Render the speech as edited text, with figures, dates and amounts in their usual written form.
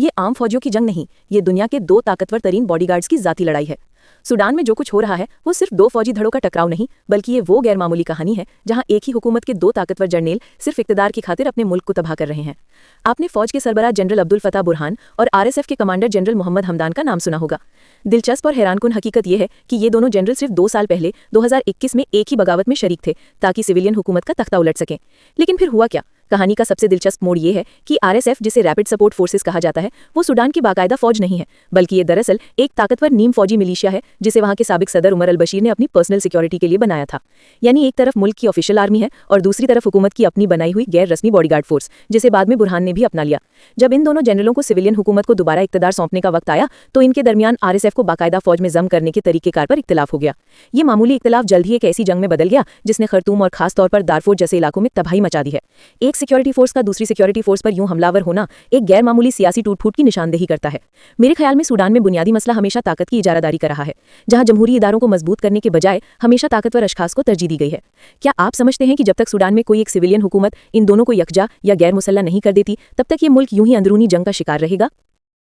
ये आम फौजियों की जंग नहीं, ये दुनिया के दो ताकतवर तरीन बॉडीगार्ड्स की जाती लड़ाई है। सूडान में जो कुछ हो रहा है वो सिर्फ दो फौजी धड़ों का टकराव नहीं, बल्कि ये वो गैरमामूली कहानी है जहां एक ही हुकूमत के दो ताकतवर जर्नेल सिर्फ इक़्तिदार की खातिर अपने मुल्क को तबाह कर रहे हैं। आपने फौज के सरबराह जनरल अब्दुल फताह बुरहान और आरएसएफ के कमांडर जनरल मोहम्मद हमदान का नाम सुना होगा। दिलचस्प और हैरानकुन हकीकत यह है कि ये दोनों जनरल सिर्फ 2 साल पहले 2021 में एक ही बगावत में शरीक थे ताकि सिविलियन हुकूमत का तख्ता उलट सकें। लेकिन फिर हुआ क्या? कहानी का सबसे दिलचस्प मोड़ ये है कि आरएसएफ, जिसे रैपिड सपोर्ट फोर्सेस कहा जाता है, वो सूडान की बाकायदा फौज नहीं है, बल्कि ये दरअसल एक ताकतवर नीम फौजी मिलिशिया है जिसे वहां के साबिक सदर उमर अल-बशीर ने अपनी पर्सनल सिक्योरिटी के लिए बनाया था। यानी एक तरफ मुल्क की ऑफिशियल आर्मी है और दूसरी तरफ हुकूमत की अपनी बनाई हुई गैर रस्मी बॉडीगार्ड फोर्स, जिसे बाद में बुरहान ने भी अपना लिया। जब इन दोनों जनरलों को सिविलियन हुकूमत को दोबारा इक़्तिदार सौंपने का वक्त आया तो इनके दरमियान आरएसएफ को बाकायदा फौज में जम करने के तरीकेकार पर इख्तिलाफ हो गया। ये मामूली इख्तिलाफ जल्द ही एक ऐसी जंग में बदल गया जिसने खर्तूम और खास तौर पर दारफोर जैसे इलाकों में तबाही मचा दी है। एक सिक्योरिटी फोर्स का दूसरी सिक्योरिटी फोर्स पर यूं हमलावर होना एक गैर मामूली सियासी टूट-फूट की निशानदेही करता है। मेरे ख्याल में सूडान में बुनियादी मसला हमेशा ताकत की इजारादारी का रहा है, जहां जमहूरी इदारों को मजबूत करने के बजाय हमेशा ताकतवर अशखास को तरजीह दी गई है। क्या आप समझते हैं कि जब तक सूडान में कोई एक सिविलियन हुकूमत इन दोनों को यकजा या गैर मुसल्लह नहीं कर देती, तब तक ये मुल्क यूं ही अंदरूनी जंग का शिकार रहेगा?